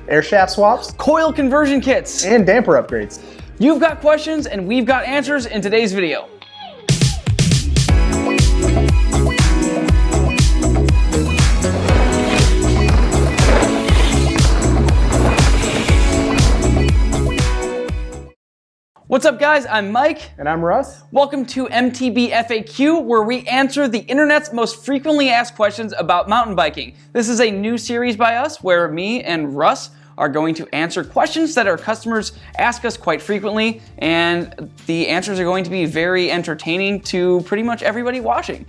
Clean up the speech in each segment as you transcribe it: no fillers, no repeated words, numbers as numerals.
air shaft swaps, coil conversion kits, and damper upgrades. You've got questions and we've got answers in today's video. What's up guys, I'm Mike. And I'm Russ. Welcome to MTB FAQ, where we answer the internet's most frequently asked questions about mountain biking. This is a new series by us where me and Russ are going to answer questions that our customers ask us quite frequently, and the answers are going to be very entertaining to pretty much everybody watching.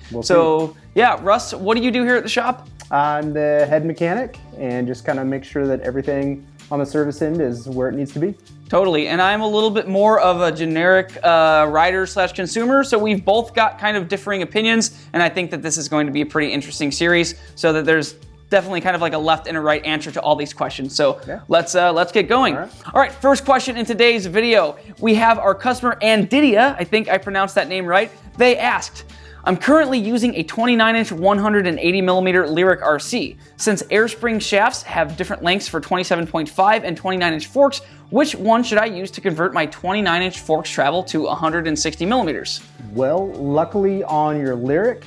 Yeah, Russ, what do you do here at the shop? I'm the head mechanic and just kind of make sure that everything on the service end is where it needs to be. Totally, and I'm a little bit more of a generic rider slash consumer, so we've both got kind of differing opinions, and I think that this is going to be a pretty interesting series, so that there's definitely kind of like a left and a right answer to all these questions. So yeah. Let's get going. All right, first question in today's video. We have our customer Andidia, I think I pronounced that name right. They asked, I'm currently using a 29-inch 180mm Lyrik RC. Since airspring shafts have different lengths for 27.5 and 29-inch forks, which one should I use to convert my 29-inch forks travel to 160mm? Well, luckily on your Lyrik,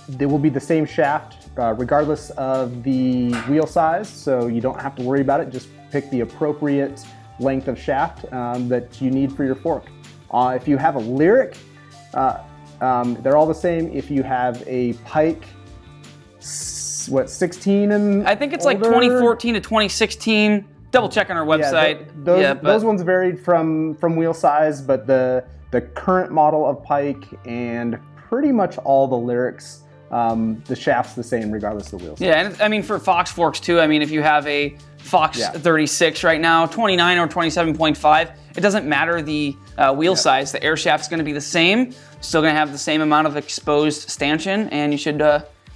they will be the same shaft regardless of the wheel size, so you don't have to worry about it. Just pick the appropriate length of shaft that you need for your fork. If you have a Lyrik, they're all the same. If you have a Pike, 16 and I think it's older? Like 2014 to 2016. Double check on our website. Those ones varied from wheel size, but the current model of Pike and pretty much all the Lyriks, the shaft's the same regardless of the wheel size. Yeah, and I mean for Fox forks too. I mean if you have a Fox 36 right now, 29 or 27.5, it doesn't matter the wheel size. The air shaft's going to be the same. Still going to have the same amount of exposed stanchion, and you should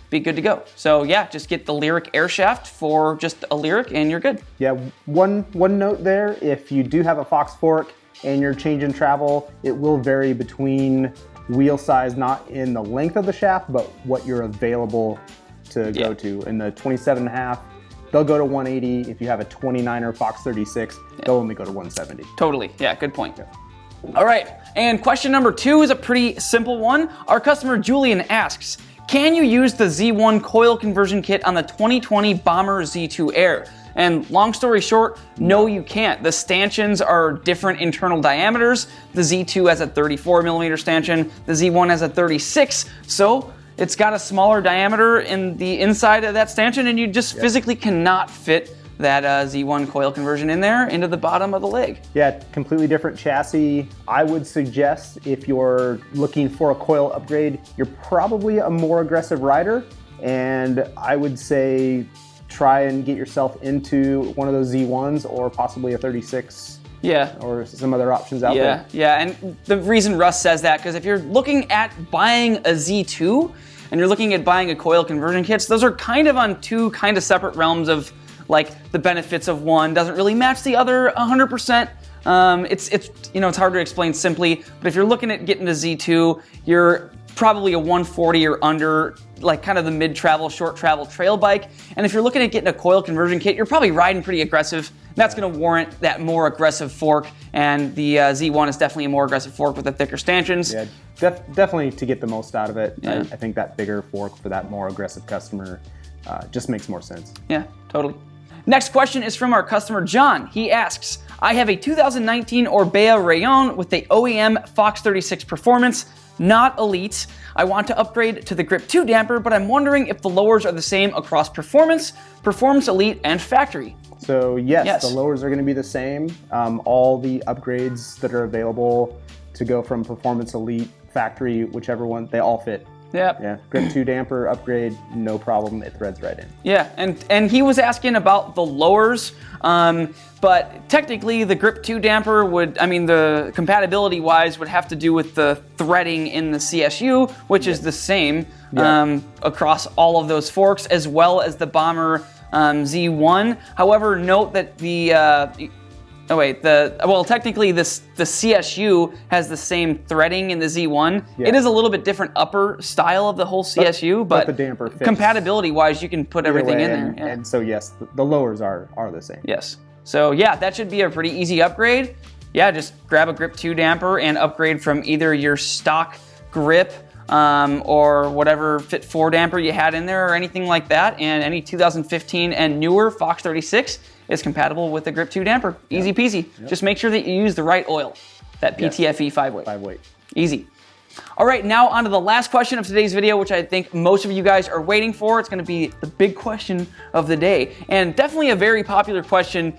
be good to go. So yeah, just get the Lyrik air shaft for just a Lyrik and you're good. Yeah, one note there, if you do have a Fox fork and you're changing travel, it will vary between wheel size, not in the length of the shaft, but what you're available to go to. In the 27.5, they'll go to 180. If you have a 29er Fox 36, they'll only go to 170. Totally, yeah, good point. All right, and question number 2 is a pretty simple one. Our customer Julian asks, can you use the Z1 coil conversion kit on the 2020 Bomber Z2 Air? And long story short, no you can't. The stanchions are different internal diameters. The Z2 has a 34mm stanchion, the Z1 has a 36, so it's got a smaller diameter in the inside of that stanchion, and you just physically cannot fit that Z1 coil conversion in there into the bottom of the leg. Yeah, completely different chassis. I would suggest if you're looking for a coil upgrade, you're probably a more aggressive rider, and I would say try and get yourself into one of those Z1s or possibly a 36. Yeah. Or some other options out there. Yeah, and the reason Russ says that, because if you're looking at buying a Z2 and you're looking at buying a coil conversion kits, those are kind of on two kind of separate realms of like the benefits of one doesn't really match the other 100%. It's hard to explain simply, but if you're looking at getting a Z2, you're probably a 140 or under, like kind of the mid-travel, short travel trail bike. And if you're looking at getting a coil conversion kit, you're probably riding pretty aggressive. That's going to warrant that more aggressive fork, and the Z1 is definitely a more aggressive fork with the thicker stanchions. Yeah, definitely to get the most out of it. Yeah. I think that bigger fork for that more aggressive customer just makes more sense. Yeah, totally. Next question is from our customer John. He asks, I have a 2019 Orbea Rayon with the OEM Fox 36 Performance, not Elite. I want to upgrade to the Grip 2 damper, but I'm wondering if the lowers are the same across Performance, Performance Elite, and Factory. So yes, the lowers are going to be the same. All the upgrades that are available to go from Performance Elite, Factory, whichever one, they all fit. Yep. Yeah, Grip 2 damper upgrade, no problem, it threads right in. Yeah, and he was asking about the lowers, but technically the Grip 2 damper would, I mean the compatibility wise would have to do with the threading in the CSU, which is the same across all of those forks, as well as the Bomber Z1. However, note that the Oh wait, well technically the CSU has the same threading in the Z1. Yeah. It is a little bit different upper style of the whole CSU, but the damper fits compatibility wise, you can put everything in there. Yeah. And so yes, the lowers are the same. Yes. So yeah, that should be a pretty easy upgrade. Yeah, just grab a Grip 2 damper and upgrade from either your stock grip or whatever Fit 4 damper you had in there or anything like that. And any 2015 and newer Fox 36 is compatible with the Grip 2 damper. Easy peasy. Yep. Just make sure that you use the right oil. That PTFE 5-weight. 5-weight. Easy. All right, now on to the last question of today's video, which I think most of you guys are waiting for. It's going to be the big question of the day, and definitely a very popular question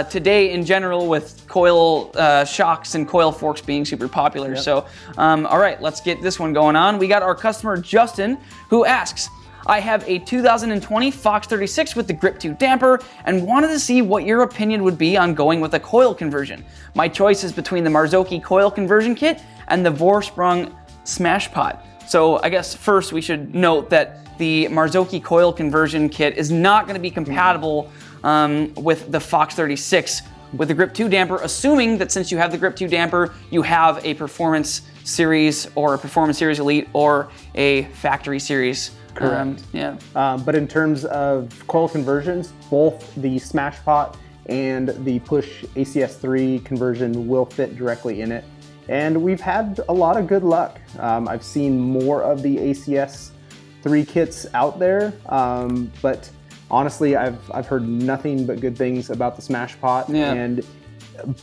today in general with coil shocks and coil forks being super popular. Yep. So, all right, let's get this one going on. We got our customer Justin who asks, I have a 2020 Fox 36 with the Grip 2 damper and wanted to see what your opinion would be on going with a coil conversion. My choice is between the Marzocchi coil conversion kit and the Vorsprung Smashpot. So I guess first we should note that the Marzocchi coil conversion kit is not going to be compatible with the Fox 36 with the Grip 2 damper, assuming that since you have the Grip 2 damper, you have a Performance Series or a Performance Series Elite or a Factory Series. Correct. Yeah. But in terms of coil conversions, both the Smashpot and the Push ACS3 conversion will fit directly in it. And we've had a lot of good luck. I've seen more of the ACS3 kits out there, but honestly, I've heard nothing but good things about the Smashpot, and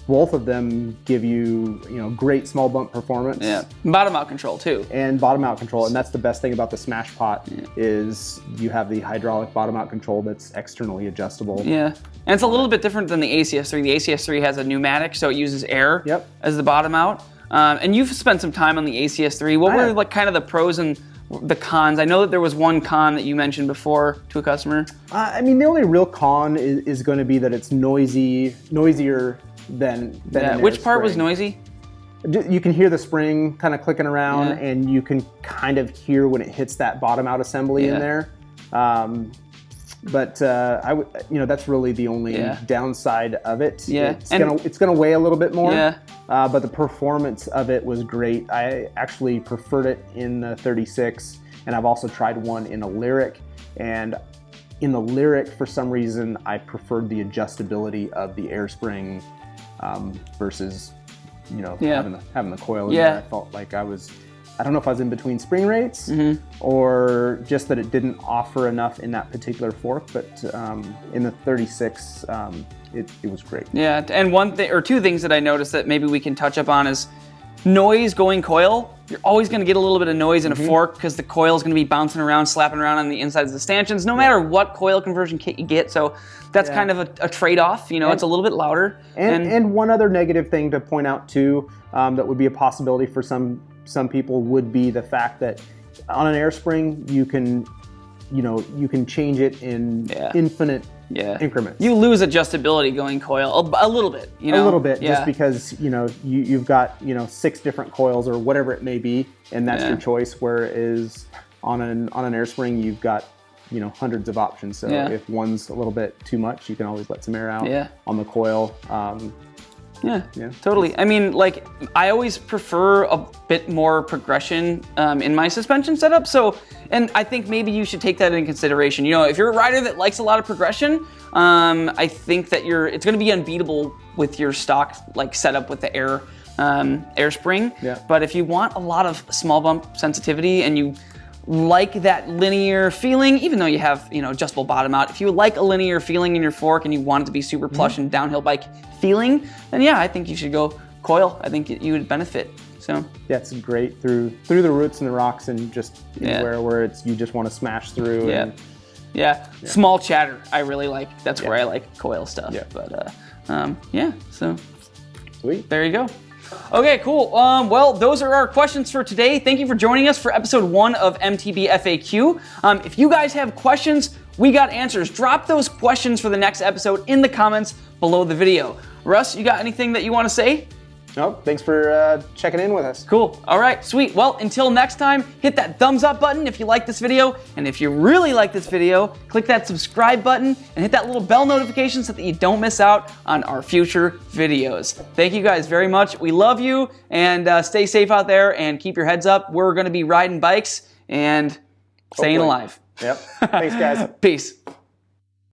both of them give you great small bump performance. Yeah, bottom out control too. And bottom out control, and that's the best thing about the Smashpot is you have the hydraulic bottom out control that's externally adjustable. Yeah, and it's a little bit different than the ACS3. The ACS3 has a pneumatic, so it uses air as the bottom out. And you've spent some time on the ACS3. What were like kind of the pros and the cons? I know that there was one con that you mentioned before to a customer. I mean, the only real con is going to be that it's noisier than an Which air part was spring. noisy? You can hear the spring kind of clicking around, and you can kind of hear when it hits that bottom out assembly in there. But that's really the only downside of it. It's gonna weigh a little bit more. But the performance of it was great. I actually preferred it in the 36, and I've also tried one in a Lyrik. And in the Lyrik, for some reason, I preferred the adjustability of the air spring versus having the coil in there. I felt like I don't know if I was in between spring rates or just that it didn't offer enough in that particular fork, but in the 36, it was great. Yeah, and one thing or two things that I noticed that maybe we can touch up on is noise going coil. You're always going to get a little bit of noise in a fork because the coil is going to be bouncing around, slapping around on the insides of the stanchions, no matter what coil conversion kit you get. So that's kind of a trade-off. It's a little bit louder. And one other negative thing to point out too, that would be a possibility for some people would be the fact that on an air spring you can change it in infinite increments. You lose adjustability going coil a little bit. A little bit, just because you've got 6 different coils or whatever it may be, and that's your choice. Whereas on an air spring you've got hundreds of options. So if one's a little bit too much, you can always let some air out on the coil. Yeah, totally. I mean, like, I always prefer a bit more progression in my suspension setup. So, and I think maybe you should take that into consideration. If you're a rider that likes a lot of progression, I think that it's going to be unbeatable with your stock setup with the air spring. But if you want a lot of small bump sensitivity and you like that linear feeling, even though you have adjustable bottom out, if you like a linear feeling in your fork and you want it to be super plush and downhill bike feeling, then I think you should go coil. I think you would benefit. So it's great through the roots and the rocks and just anywhere where you just want to smash through. Small chatter I really like. That's where I like coil stuff. But so sweet. There you go. Okay, cool. Well, those are our questions for today. Thank you for joining us for episode 1 of MTB FAQ. If you guys have questions, we got answers. Drop those questions for the next episode in the comments below the video. Russ, you got anything that you want to say? Nope. Thanks for checking in with us. Cool. All right, sweet. Well, until next time, hit that thumbs up button if you like this video. And if you really like this video, click that subscribe button and hit that little bell notification so that you don't miss out on our future videos. Thank you guys very much. We love you, and stay safe out there and keep your heads up. We're going to be riding bikes and staying alive. Yep. Thanks, guys. Peace.